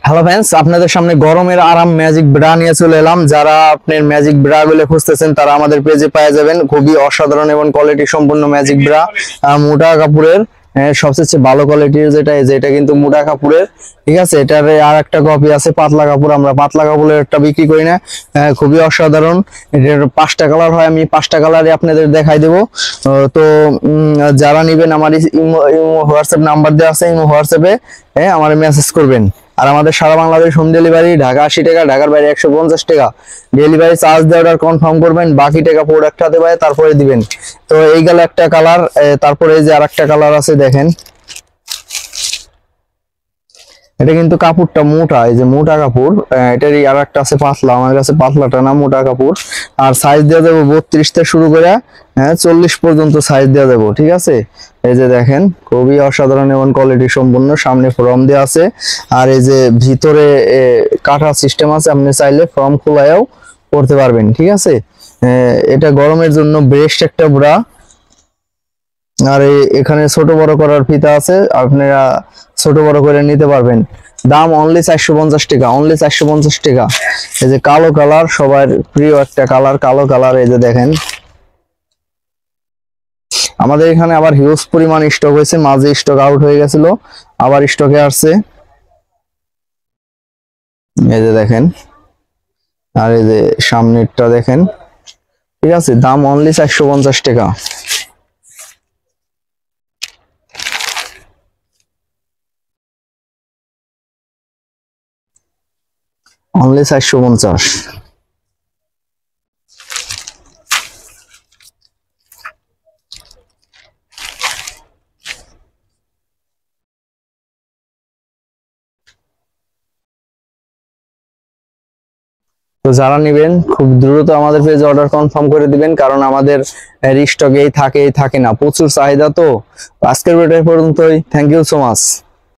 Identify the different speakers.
Speaker 1: Hello friends, আপনাদের সামনে গরমের আরাম ম্যাজিক ব্রা নিয়ে চলে এলাম। যারা আপনার ম্যাজিক ব্রা গুলো খুঁজতেছেন তারা আমাদের পেজে পেয়ে যাবেন। খুবই অসাধারণ এবং কোয়ালিটি সম্পন্ন ম্যাজিক ব্রা, মোটা কাপড়ের। সবচেয়ে ভালো কোয়ালিটির যেটা কিন্তু মোটা কাপড়ের। ঠিক আছে, এটার আর একটা কপি আছে পাতলা কাপড়। আমরা পাতলা কাপড়ের একটা বিক্রি করি না। খুবই অসাধারণ। এটার 5টা কালার হয়, আমি 5টা কালারে আপনাদের দেখাই দেবো। তো যারা নিবেন আমার ইমো হোয়াটসঅ্যাপ নাম্বার দেওয়া আছে, ইমো হোয়াটসঅ্যাপে আমার মেসেজ করবেন। আর আমাদের সারা বাংলাদেশ হোম ডেলিভারি, ঢাকা 80 টাকা, ঢাকার বাইরে 150 টাকা ডেলিভারি চার্জ দিয়ে অর্ডার কনফার্ম করবেন। বাকি টাকা প্রোডাক্ট হাতে পায় তারপরে দিবেন। তো এই গেল একটা কালার। তারপরে এই যে আরেকটা কালার আছে, দেখেন। এটা কিন্তু কাপড়টা মোটা, এই যে মোটা কাপড়। এটারই আর একটা আছে পাতলা, আমার কাছে পাতলাটা না, মোটা কাপড়। আর সাইজ দেওয়া যাবো 32 থেকে শুরু করে 40 পর্যন্ত সাইজ দেওয়া যাবো। ঠিক আছে, এই যে দেখেন, খুবই অসাধারণ এবং কোয়ালিটি সম্পন্ন। সামনে ফর্ম দেওয়া আছে, আর এই যে ভিতরে কাটা সিস্টেম আছে, আপনি চাইলে ফর্ম খোলায়ও করতে পারবেন। ঠিক আছে, এটা গরমের জন্য বেস্ট একটা ব্রা। আর এখানে ছোট বড় করার ফিতা আছে, আপনারা ছোট বড় করে নিতে পারবেন। দাম অনলি 450 টাকা, অনলি 450 টাকা। এই যে কালো কালার, সবার প্রিয় একটা কালার, কালো কালার। এই যে দেখেন, আমাদের এখানে আবার হিউজ পরিমাণ স্টক হয়েছে, মাঝে স্টক আউট হয়ে গেছিল, আবার স্টকে আসছে। এই যে দেখেন, আর এই যে সামনেরটা দেখেন। ঠিক আছে, দাম অনলি 450 টাকা। অনলি 450। তো যারা নেবেন খুব দ্রুত আমাদের পেজে অর্ডার কনফার্ম করে দিবেন, কারণ আমাদের স্টকেই থাকে না, প্রচুর চাহিদা। তো আজকের ভিডিও পর্যন্তই। Thank you so much.